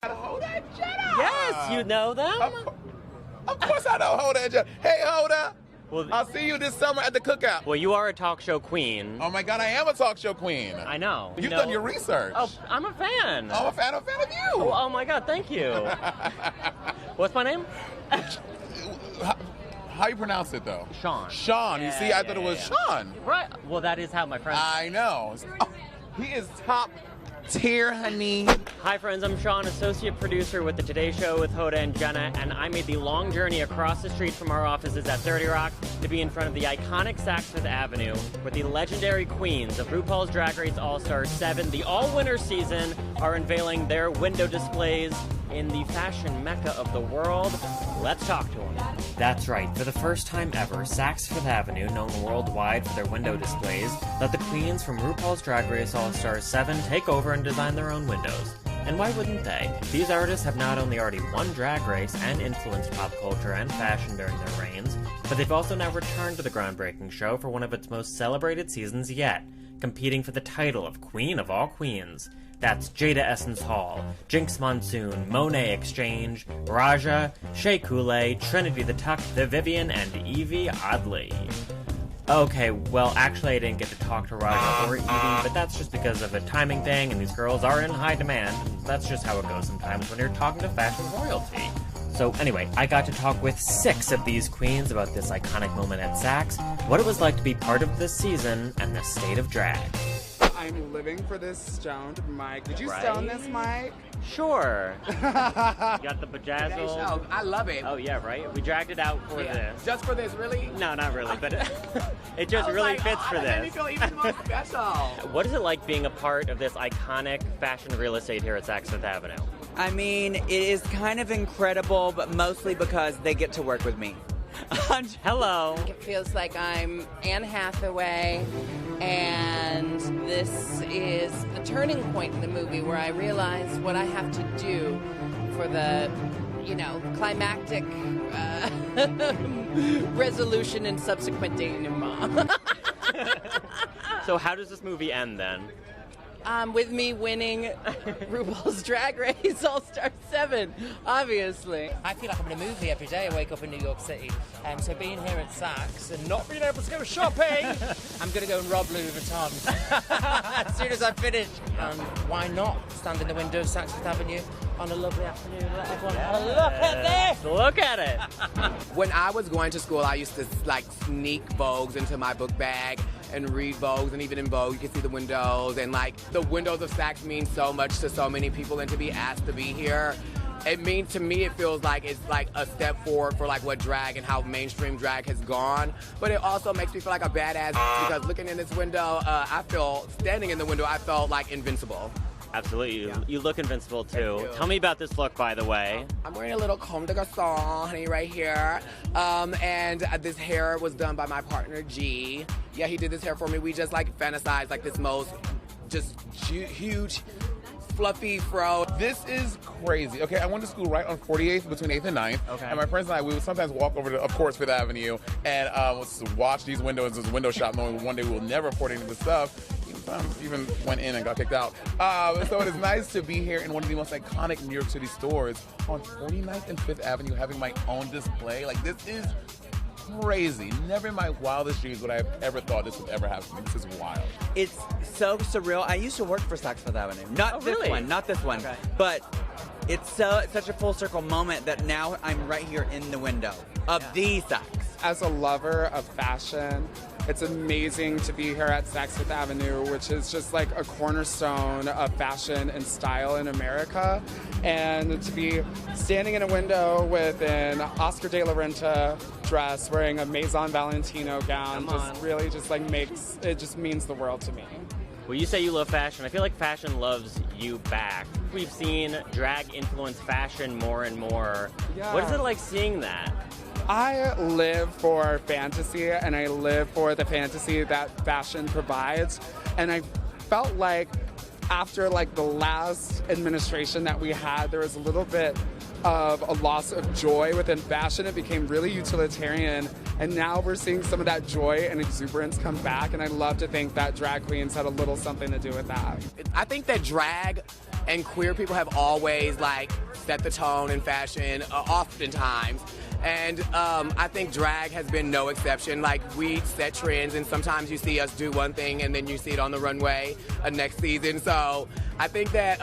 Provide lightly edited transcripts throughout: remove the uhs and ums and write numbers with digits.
Hoda and Jenna! Yes, you know them? Of course I know Hoda and Jenna. Hey, Hoda! Well, I'll see you this summer at the cookout. Well, you are a talk show queen. Oh my God, I am a talk show queen. I know. You've done your research. Oh, I'm a fan. I'm a fan of you. Oh my God, thank you. What's my name? How you pronounce it, though? Sean. Sean. You see, I thought it was Sean. Right. Well, that is how my friend... I know. Oh, he is top tier, honey. Hi, friends. I'm Sean, associate producer with The Today Show with Hoda and Jenna, and I made the long journey across the street from our offices at 30 Rock to be in front of the iconic Saks Fifth Avenue, where the legendary queens of RuPaul's Drag Race All-Star 7, the all-winner season, are unveiling their window displays in the fashion mecca of the world. Let's talk to them. That's right. For the first time ever, Saks Fifth Avenue, known worldwide for their window displays, let the queens from RuPaul's Drag Race All-Star 7 take over and design their own windows. And why wouldn't they? These artists have not only already won Drag Race and influenced pop culture and fashion during their reigns, but they've also now returned to the groundbreaking show for one of its most celebrated seasons yet, competing for the title of Queen of All Queens. That's Jada Essence Hall, Jinkx Monsoon, Monét Exchange, Raja, Shea Couleé, Trinity the Tuck, The Vivian, and Evie Oddly. Okay, well, actually I didn't get to talk to Raja or Evie, but that's just because of a timing thing, and these girls are in high demand, and that's just how it goes sometimes when you're talking to fashion royalty. So anyway, I got to talk with 6 of these queens about this iconic moment at Saks, what it was like to be part of this season, and the state of drag. I'm living for this stoned mic. Did you stone this mic? Sure. You got the bejazzle. I love it. Oh yeah, right? We dragged it out for this. Just for this, really? No, not really, but it just really fits for That made me this. feel even more special. What is it like being a part of this iconic fashion real estate here at Saks Fifth Avenue? I mean, it is kind of incredible, but mostly because they get to work with me. Hello. It feels like I'm Anne Hathaway, and this is the turning point in the movie where I realize what I have to do for the, climactic resolution and subsequent denouement. So how does this movie end then? With me winning RuPaul's Drag Race All-Star 7, obviously. I feel like I'm in a movie every day. I wake up in New York City. So being here at Saks and not being able to go shopping, I'm going to go and rob Louis Vuitton as soon as I finish. And why not stand in the window of Saks Fifth Avenue on a lovely afternoon? Let everyone have a look at this! Look at it! When I was going to school, I used to sneak Vogues into my book bag and read Vogues, and even in Vogue you can see the windows, and the windows of Saks mean so much to so many people, and to be asked to be here, it means, to me, it feels like it's like a step forward for what drag and how mainstream drag has gone. But it also makes me feel like a badass because looking in this window, standing in the window, I felt like invincible. Absolutely. You look invincible too. Tell me about this look, by the way. I'm wearing a little Comme de Garçon, honey, right here. And this hair was done by my partner, G. Yeah, he did this hair for me. We just fantasized this most just huge, fluffy fro. This is crazy. Okay, I went to school right on 48th between 8th and 9th. Okay. And my friends and I, we would sometimes walk over to, of course, Fifth Avenue and watch these windows, this window shop, knowing one day we'll never afford any of this stuff. Even went in and got kicked out. So it is nice to be here in one of the most iconic New York City stores on 49th and 5th Avenue having my own display. This is crazy. Never in my wildest dreams would I have ever thought this would ever happen. This is wild. It's so surreal. I used to work for Saks Fifth Avenue. Not this one. Okay. But it's such a full circle moment that now I'm right here in the window of the Saks. As a lover of fashion, it's amazing to be here at Saks Fifth Avenue, which is just a cornerstone of fashion and style in America. And to be standing in a window with an Oscar de la Renta dress, wearing a Maison Valentino gown, just means the world to me. Well, you say you love fashion. I feel like fashion loves you back. We've seen drag influence fashion more and more. Yeah. What is it like seeing that? I live for fantasy, and I live for the fantasy that fashion provides. And I felt like after the last administration that we had, there was a little bit of a loss of joy within fashion. It became really utilitarian, and now we're seeing some of that joy and exuberance come back, and I love to think that drag queens had a little something to do with that. I think that drag and queer people have always like set the tone in fashion, oftentimes. And I think drag has been no exception. Like, we set trends, and sometimes you see us do one thing, and then you see it on the runway next season. So I think that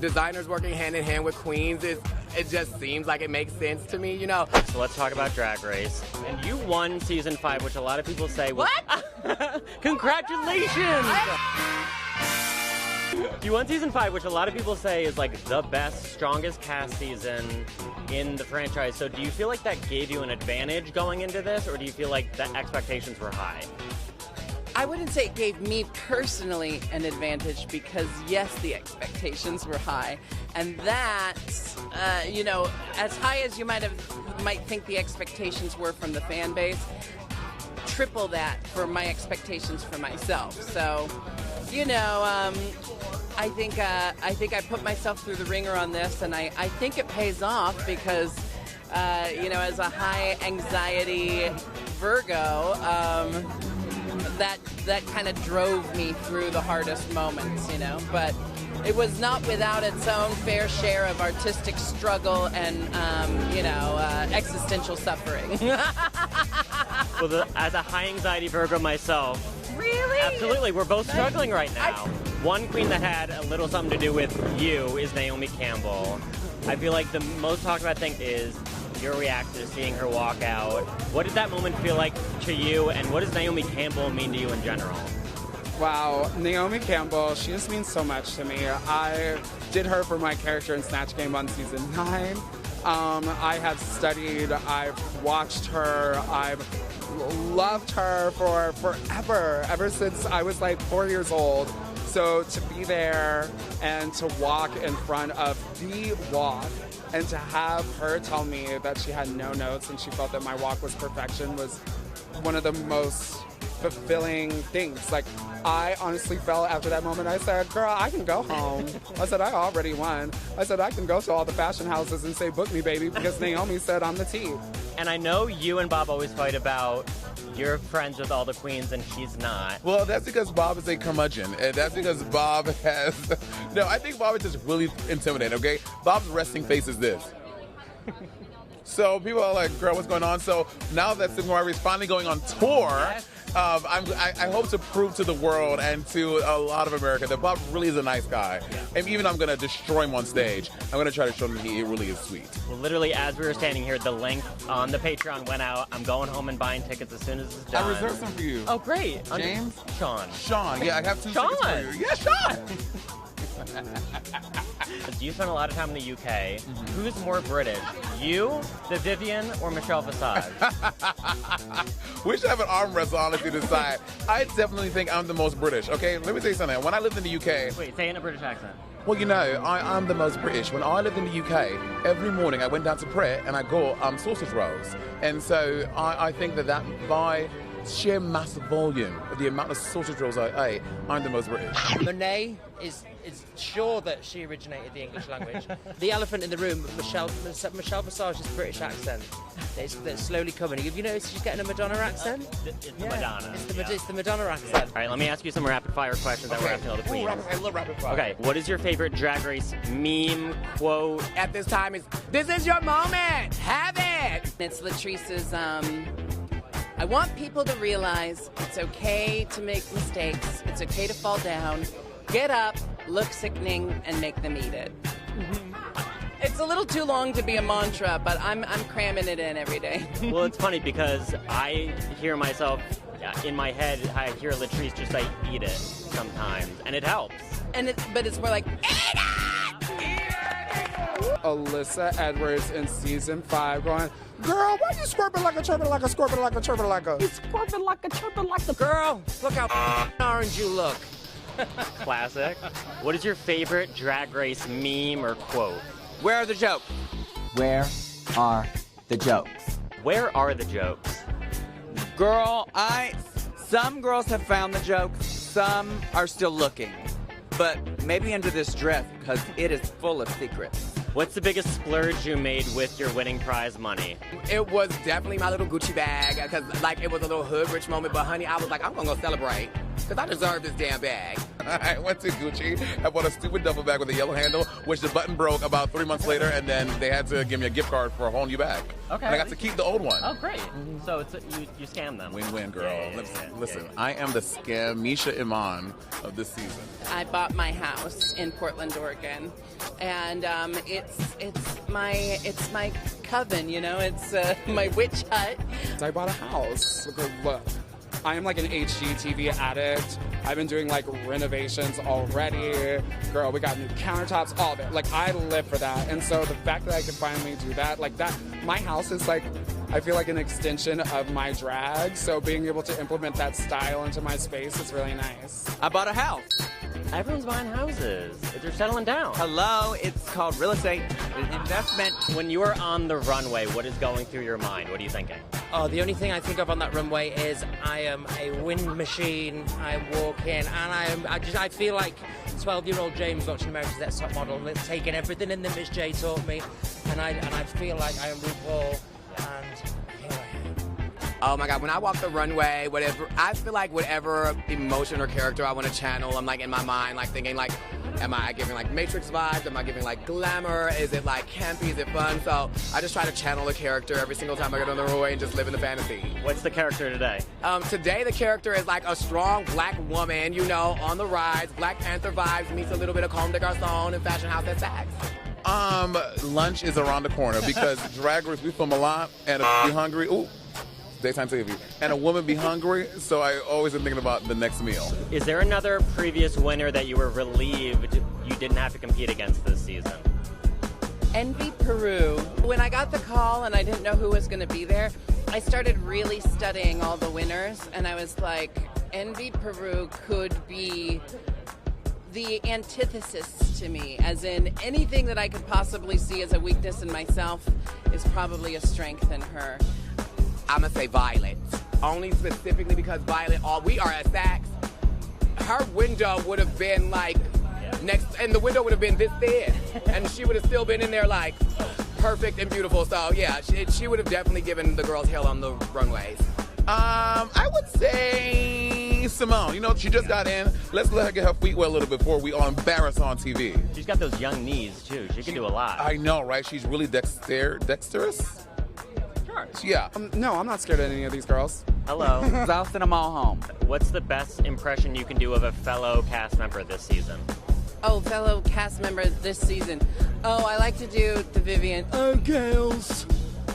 designers working hand in hand with queens it just seems like it makes sense to me, you know. So let's talk about Drag Race. And you won season 5, which a lot of people say was... What? Congratulations! You won season 5, which a lot of people say is like the best, strongest cast season in the franchise. So do you feel like that gave you an advantage going into this, or do you feel like the expectations were high? I wouldn't say it gave me personally an advantage because, yes, the expectations were high. And that, you know, as high as you might think the expectations were from the fan base, triple that for my expectations for myself. So, you know, I think I put myself through the ringer on this, and I think it pays off because, you know, as a high anxiety Virgo, that kind of drove me through the hardest moments, you know. But it was not without its own fair share of artistic struggle and, you know, existential suffering. Well, as a high anxiety Virgo myself, really? Absolutely, we're both struggling right now. One queen that had a little something to do with you is Naomi Campbell. I feel like the most talked about thing is your reaction to seeing her walk out. What did that moment feel like to you, and what does Naomi Campbell mean to you in general? Wow, Naomi Campbell, she just means so much to me. I did her for my character in Snatch Game on season 9. I have studied, I've watched her, I've loved her for forever, ever since I was like 4 years old. So to be there and to walk in front of the walk and to have her tell me that she had no notes and she felt that my walk was perfection was one of the most fulfilling things. Like, I honestly felt after that moment, I said, girl, I can go home. I said, I already won. I said, I can go to all the fashion houses and say, book me, baby, because Naomi said I'm the tea. And I know you and Bob always fight about you're friends with all the queens and she's not. Well, that's because Bob is a curmudgeon. And that's because Bob has... No, I think Bob is just really intimidating, okay? Bob's resting face is this. So people are like, girl, what's going on? So now that Sigma is finally going on tour, yes. I hope to prove to the world and to a lot of America that Bob really is a nice guy. Yeah. And even I'm going to destroy him on stage, I'm going to try to show him he really is sweet. Well, literally, as we were standing here, the link on the Patreon went out. I'm going home and buying tickets as soon as it's done. I reserved some for you. Oh, great. James? Sean. Sean, yeah, I have 2 tickets for you. Yeah, Sean! You spend a lot of time in the UK. Mm-hmm. Who's more British? You, the Vivian, or Michelle Visage? We should have an arm wrestle, honestly, to decide. I definitely think I'm the most British, okay? Let me tell you something. When I lived in the UK... Wait, say it in a British accent. Well, you know, I'm the most British. When I lived in the UK, every morning I went down to Pret and I got sausage rolls. And so I think that by sheer mass volume, the amount of sausage rolls I ate, I'm the most British. Monét is sure that she originated the English language. The elephant in the room, Michelle Visage's British accent. That's slowly coming. Have you noticed she's getting a Madonna accent? It's the Madonna. It's the Madonna accent. All right, let me ask you some rapid fire questions that we're asking all the queens. I love rapid fire. Okay, what is your favorite Drag Race meme, quote? At this time, this is your moment. Have it. It's Latrice's, I want people to realize it's okay to make mistakes. It's okay to fall down. Get up, look sickening, and make them eat it. Mm-hmm. It's a little too long to be a mantra, but I'm cramming it in every day. Well, it's funny because I hear myself in my head. I hear Latrice just like eat it sometimes, and it helps. But it's more like eat it! Alyssa Edwards in season 5 going, girl, why you scorping like a chirping like a scorping like a chirping like a... You scorping like a chirping like a... Girl, look how orange you look. Classic. What is your favorite Drag Race meme or quote? Where are the jokes? Where are the jokes? Where are the jokes? Girl, some girls have found the jokes, some are still looking. But maybe under this dress, because it is full of secrets. What's the biggest splurge you made with your winning prize money? It was definitely my little Gucci bag, because like it was a little hood rich moment, but honey, I was like, I'm gonna go celebrate. because I deserve this damn bag. I went to Gucci. I bought a stupid duffel bag with a yellow handle, which the button broke about 3 months later, and then they had to give me a gift card for a whole new bag. Okay. And I got to keep the old one. Oh, great. So it's you scam them. Win-win, girl. Yeah. Listen, I am the scam Misha Iman of this season. I bought my house in Portland, Oregon, and it's my coven, you know. It's my witch hut. I bought a house. Look, I am like an HGTV addict. I've been doing like renovations already. Girl, we got new countertops, all of it. Like, I live for that. And so the fact that I could finally do that, like that, my house is like, I feel like an extension of my drag. So being able to implement that style into my space is really nice. I bought a house. Everyone's buying houses. They're settling down. Hello, it's called real estate. It's an investment. When you are on the runway, what is going through your mind? What are you thinking? Oh, the only thing I think of on that runway is I am a wind machine. I walk in and I feel like 12-year-old James watching America's Next Top Model, taking everything in that Miss J taught me, and I feel like I am RuPaul, and here I am. Oh my God, when I walk the runway, I feel like whatever emotion or character I want to channel, I'm like in my mind, like thinking like, am I giving like Matrix vibes? Am I giving like glamour? Is it like campy? Is it fun? So I just try to channel a character every single time I get on the runway and just live in the fantasy. What's the character today? Today the character is like a strong black woman, you know, on the rise, Black Panther vibes, meets a little bit of Comme des Garçons and Fashion House at Saks. Lunch is around the corner because Drag Race, we film a lot, and if you're hungry, ooh, daytime TV, and a woman be hungry, so I always am thinking about the next meal. Is there another previous winner that you were relieved you didn't have to compete against this season? Envy Peru. When I got the call and I didn't know who was going to be there, I started really studying all the winners, and I was like, Envy Peru could be the antithesis to me, as in anything that I could possibly see as a weakness in myself is probably a strength in her. I'm gonna say Violet, only specifically because Violet, we are at Saks. Her window would have been like next, and the window would have been this thin, and she would have still been in there like perfect and beautiful. So yeah, she would have definitely given the girls hell on the runways. I would say Simone. You know, she just got in. Let's let her get her feet wet a little bit before we all embarrass her on TV. She's got those young knees too. She can do a lot. I know, right? She's really dexterous. Yeah. No, I'm not scared of any of these girls. Hello. I'll send them all home. What's the best impression you can do of a fellow cast member this season? Oh, fellow cast member this season. Oh, I like to do the Vivian. Oh, girls.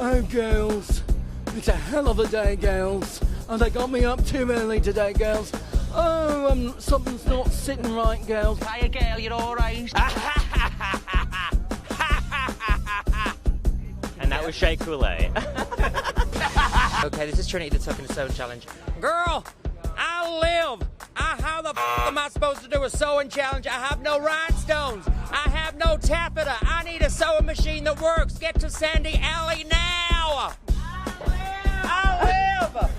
Oh, girls. It's a hell of a day, girls. And they got me up too early today, girls. Oh, something's not sitting right, girls. Hiya, girl, you're all right. And that was Shea Couleé. Okay, this is Trinity the Tuck and Sew Challenge. Girl, I live. How the am I supposed to do a sewing challenge? I have no rhinestones. I have no taffeta. I need a sewing machine that works. Get to Sandy Alley now. I live.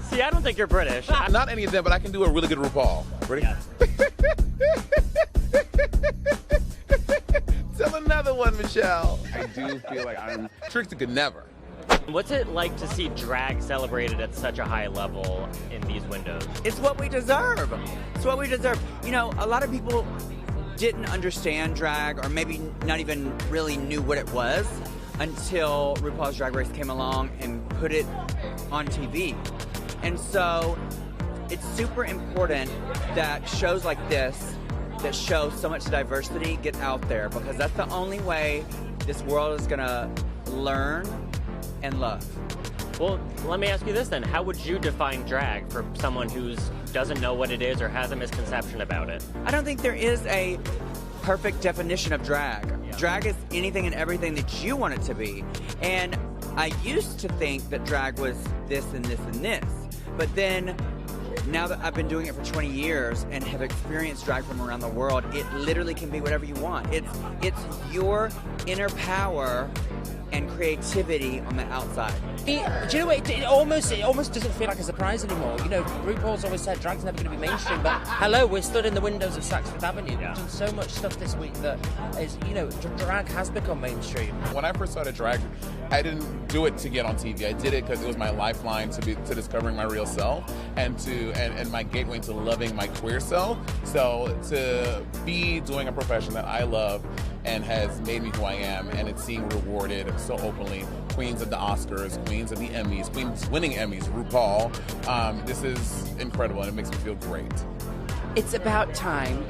See, I don't think you're British. Not any of them, but I can do a really good RuPaul. Ready? Yeah. Tell another one, Michelle. I do feel like I'm Trixie could never. What's it like to see drag celebrated at such a high level in these windows? It's what we deserve. It's what we deserve. You know, a lot of people didn't understand drag, or maybe not even really knew what it was until RuPaul's Drag Race came along and put it on TV. And so it's super important that shows like this that show so much diversity get out there, because that's the only way this world is gonna learn and love. Well, let me ask you this then. How would you define drag for someone who doesn't know what it is or has a misconception about it? I don't think there is a perfect definition of drag. Yeah. Drag is anything and everything that you want it to be. And I used to think that drag was this and this and this. But then, now that I've been doing it for 20 years and have experienced drag from around the world, it literally can be whatever you want. It's your inner power and creativity on the outside. Do you know what? It almost doesn't feel like a surprise anymore. You know, RuPaul's always said drag's never going to be mainstream, but hello, we're stood in the windows of Saks Fifth Avenue. We've done so much stuff this week that is, you know, drag has become mainstream. When I first started drag, I didn't do it to get on TV. I did it because it was my lifeline to discovering my real self and my gateway into loving my queer self. So to be doing a profession that I love and has made me who I am, and it's being rewarded so openly. Queens of the Oscars, queens of the Emmys, queens winning Emmys, RuPaul. This is incredible, and it makes me feel great. It's about time.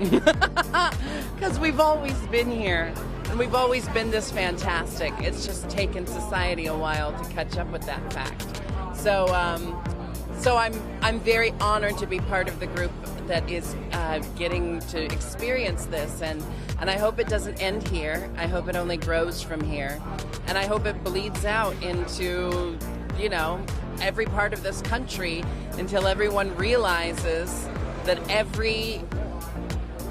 Because we've always been here, and we've always been this fantastic. It's just taken society a while to catch up with that fact. So I'm very honored to be part of the group that is getting to experience this, and I hope it doesn't end here. I hope it only grows from here, and I hope it bleeds out into, you know, every part of this country until everyone realizes that every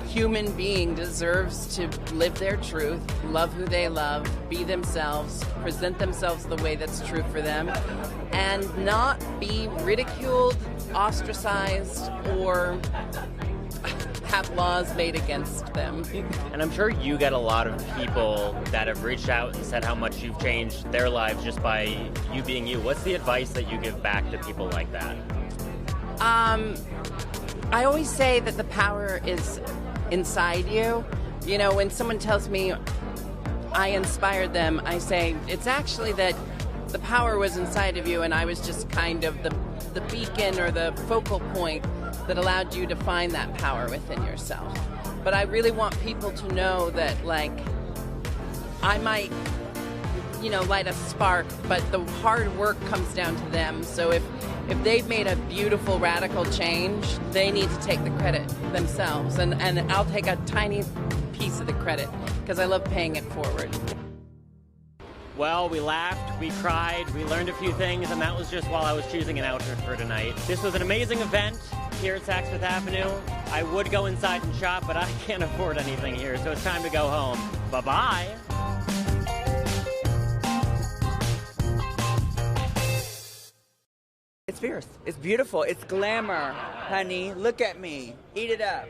human being deserves to live their truth, love who they love, be themselves, present themselves the way that's true for them, and not be ridiculed, ostracized, or have laws made against them. And I'm sure you get a lot of people that have reached out and said how much you've changed their lives just by you being you. What's the advice that you give back to people like that? I always say that the power is inside you. You know, when someone tells me I inspired them, I say it's actually that the power was inside of you, and I was just kind of the beacon or the focal point that allowed you to find that power within yourself. But I really want people to know that, like, I might, you know, light a spark, but the hard work comes down to them. So if they've made a beautiful, radical change, they need to take the credit themselves. And I'll take a tiny piece of the credit because I love paying it forward. Well, we laughed, we cried, we learned a few things, and that was just while I was choosing an outfit for tonight. This was an amazing event here at Saks Fifth Avenue. I would go inside and shop, but I can't afford anything here, so it's time to go home. Bye-bye. It's fierce. It's beautiful. It's glamour, honey. Look at me. Eat it up.